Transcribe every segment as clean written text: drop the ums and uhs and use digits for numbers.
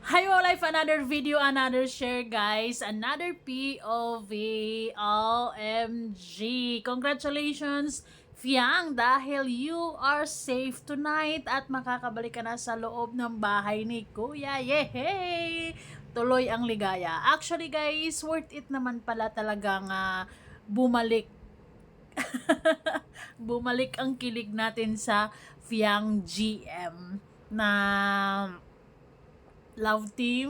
Hi, my life, another video, another share, guys. Another POV. OMG. Congratulations, Fiang, dahil you are safe tonight at makakabalik ka na sa loob ng bahay ni Kuya. Yehey! Tuloy ang ligaya. Actually, guys, worth it naman pala talagang bumalik bumalik ang kilig natin sa Fiang GM na love team.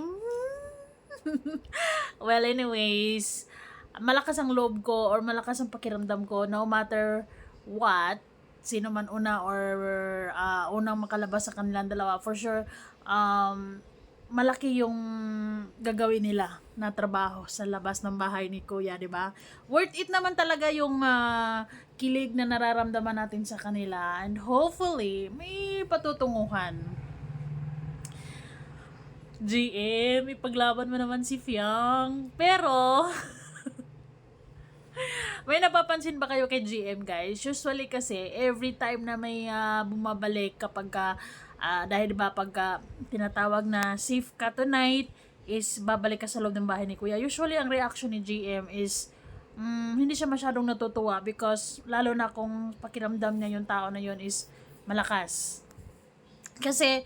Well, anyways, malakas ang loob ko or malakas ang pakiramdam ko no matter what, sino man una or unang makalabas sa kanilang dalawa, for sure, malaki yung gagawin nila na trabaho sa labas ng bahay ni Kuya, di ba? Worth it naman talaga yung kilig na nararamdaman natin sa kanila, and hopefully may patutunguhan. GM, ipaglaban mo naman si Fiang. Pero, may napapansin ba kayo kay GM, guys? Usually kasi, every time na may bumabalik kapag dahil diba pagka tinatawag na safe ka tonight, is babalik ka sa loob ng bahay ni Kuya. Usually, ang reaction ni GM is, hindi siya masyadong natutuwa because lalo na kung pakiramdam niya yung tao na yun is malakas. Kasi,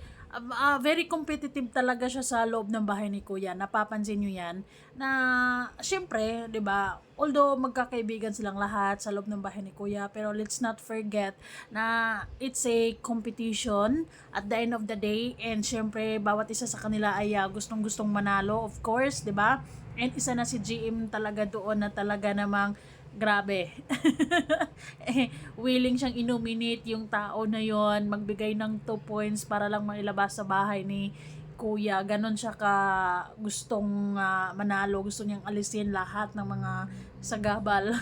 very competitive talaga siya sa loob ng bahay ni Kuya. Napapansin nyo yan. Na, syempre, di ba, although magkakaibigan silang lahat sa loob ng bahay ni Kuya, pero let's not forget na it's a competition at the end of the day. And syempre, bawat isa sa kanila ay gustong-gustong manalo, of course, di ba? And isa na si GM talaga doon na talaga namang grabe. Willing siyang i-nominate yung tao na yon, magbigay ng 2 points para lang mailabas sa bahay ni Kuya. Ganon siya ka gustong manalo, gusto niyang alisin lahat ng mga sagabal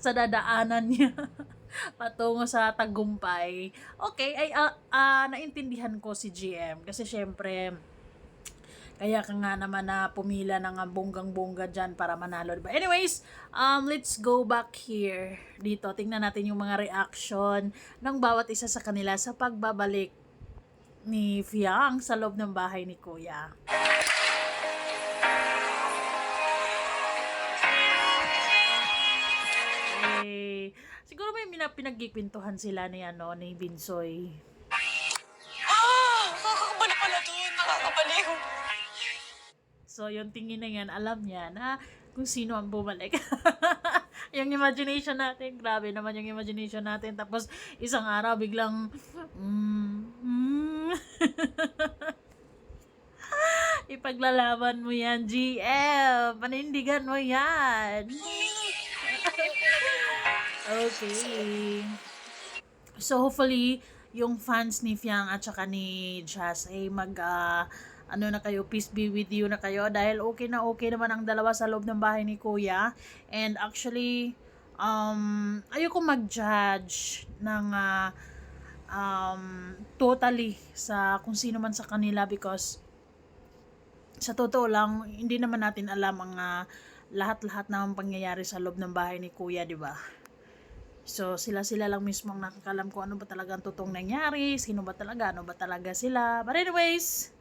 sa dadaanan niya patungo sa tagumpay. Okay, ay naintindihan ko si GM kasi syempre kaya ka nga naman na pumila ng bonggang-bongga dyan para manalo, diba? Anyways, let's go back here. Dito, tingnan natin yung mga reaction ng bawat isa sa kanila sa pagbabalik ni Fiang sa loob ng bahay ni Kuya. Eh, siguro may pinagkikwentuhan sila ni Binsoy. Nakakabalik pala doon. Nakakabalik. So, yung tingin na yan, alam niya na kung sino ang bumalik. Yung imagination natin, grabe naman yung imagination natin. Tapos, isang araw, biglang, ipaglalaban mo yan, GM. Panindigan mo yan. Okay. So, hopefully, yung fans ni Fiang at saka ni Jazz ay na kayo, peace be with you na kayo dahil okay naman ang dalawa sa loob ng bahay ni Kuya. And actually, ayoko mag-judge ng totally sa kung sino man sa kanila because sa totoo lang, hindi naman natin alam ang lahat-lahat ng pangyayari sa loob ng bahay ni Kuya, di ba? So, sila lang mismo ang nakakalam kung ano ba talaga ang totoong nangyari, ano ba talaga sila. But anyways,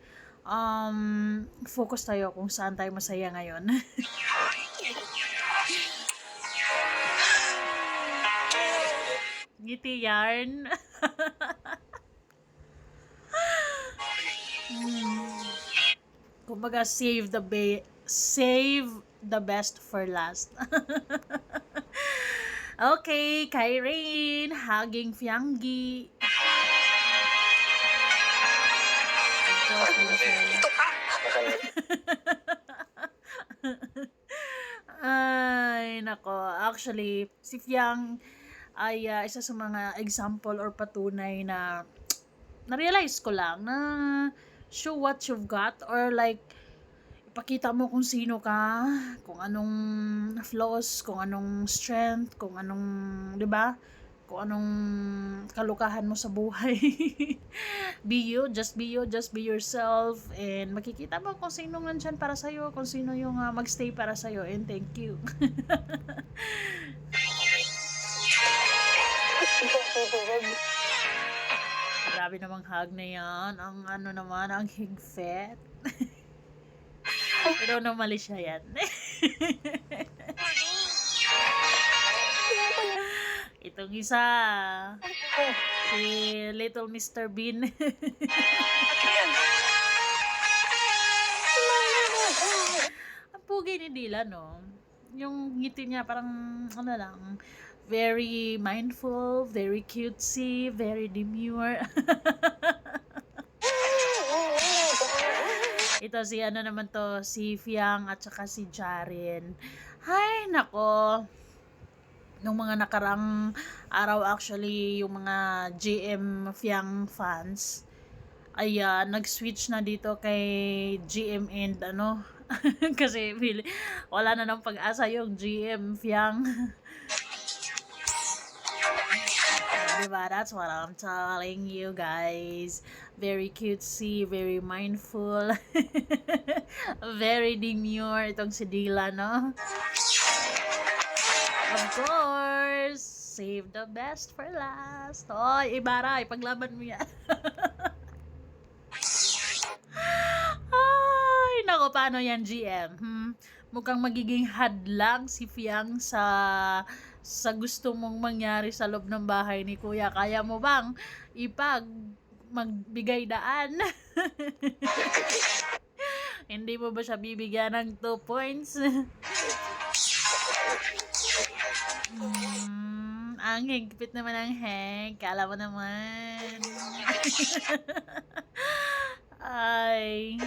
focus tayo kung saan tayo masaya ngayon. Ngiti yarn. Kumbaga, save the best for last. Okay, Kyrene, hugging Fianggi. Ito ka. Ay, nako. Actually, si Fiang ay isa sa mga example or patunay na na-realize ko lang na show what you've got or like ipakita mo kung sino ka, kung anong flaws, kung anong strength, kung anong, 'di ba? Kung anong kalukahan mo sa buhay. Be you, just be yourself, and makikita mo kung sino nandyan para sa'yo, kung sino yung magstay para sa'yo, and thank you. Grabe namang hug na yan. Ang ano naman, ang higpit. Pero normally siya yan. Itong isa, si Little Mr. Bean. Ang pugi ni Dylan, no? Yung ngiti niya parang, ano lang, very mindful, very cutesy, very demure. Ito si ano naman to, si Fiang at saka si Jaren. Hay, nako. Nung mga nakarang araw actually, yung mga GM Fiang fans, ay nag-switch na dito kay GM and ano, kasi wala na ng pag-asa yung GM Fiang. Diba? That's what I'm telling you guys. Very cutesy, very mindful, very demure itong si Dila, no? Of course, save the best for last. Oy, Ibarra, ipaglaban mo yan. Ay, nako, paano yan, GM? Mukhang magiging hadlang si Fiang sa gusto mong mangyari sa loob ng bahay ni Kuya. Kaya mo bang magbigay daan? Hindi mo ba siya bibigyan ng 2 points? Ang higpit naman ang heg. Kala mo naman. Ay.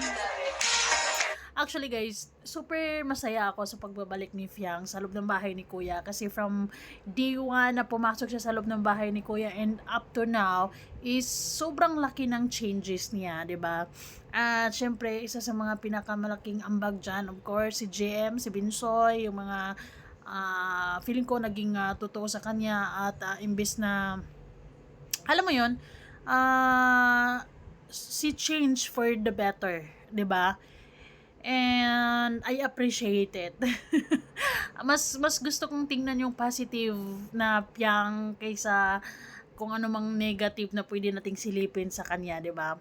Actually guys, super masaya ako sa pagbabalik ni Fiang sa loob ng bahay ni Kuya kasi from day 1 na pumasok siya sa loob ng bahay ni Kuya and up to now is sobrang laki ng changes niya, 'di ba? At syempre, isa sa mga pinakamalaking ambag dyan, of course, si JM, si Binsoy, yung mga feeling ko naging totoo sa kanya at imbes na alam mo 'yon, si change for the better, 'di ba? And I appreciate it. mas gusto kong tingnan yung positive na Piang kaysa kung ano mang negative na pwede nating silipin sa kanya, 'di ba?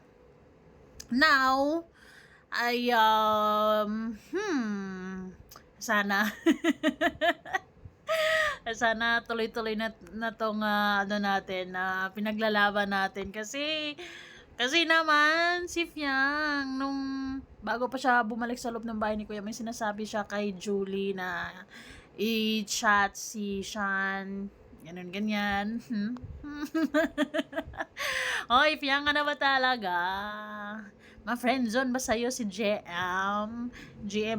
Now, I sana sana tuloy-tuloy na tong ano natin na pinaglalaban natin kasi naman si Fiang nung bago pa siya bumalik sa loob ng bahay ni Kuya, may sinasabi siya kay Julie na i-chat si Sean, ganyan. Hoy, Fiang ka na ba talaga? Ma-friendzone ba sa'yo si GM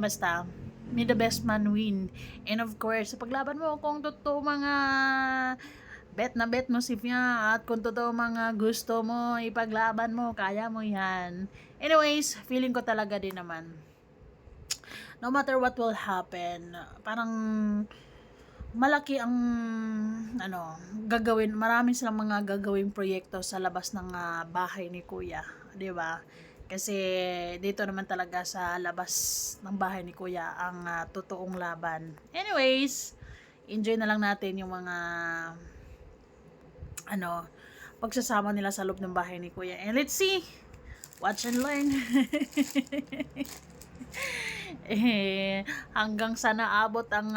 basta may the best man win. And of course, sa paglaban mo, kung totoo mga bet na bet mo si Fia at kung totoo mga gusto mo, ipaglaban mo, kaya mo yan. Anyways, feeling ko talaga din naman. No matter what will happen, parang malaki ang gagawin, marami silang mga gagawing proyekto sa labas ng bahay ni Kuya, 'di ba? Kasi dito naman talaga sa labas ng bahay ni Kuya ang totoong laban. Anyways, enjoy na lang natin yung mga pagsasama nila sa loob ng bahay ni Kuya. And let's see. Watch and learn. Hanggang sana abot ang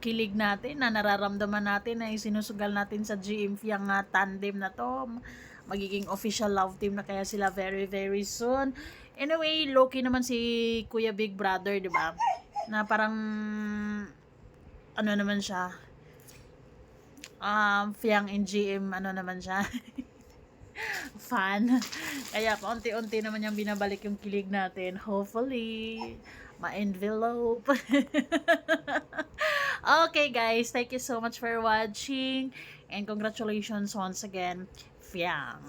kilig natin na nararamdaman natin na isinusugal natin sa GM yung tandem na to. Magiging official love team na kaya sila very very soon. Anyway, low-key naman si Kuya Big Brother, di ba? Na parang naman siya, Fiang and GM naman siya. Fan. Kaya paunti-unti naman yung binabalik yung kilig natin. Hopefully, ma-envelope. Okay guys, thank you so much for watching and congratulations once again, Fiang.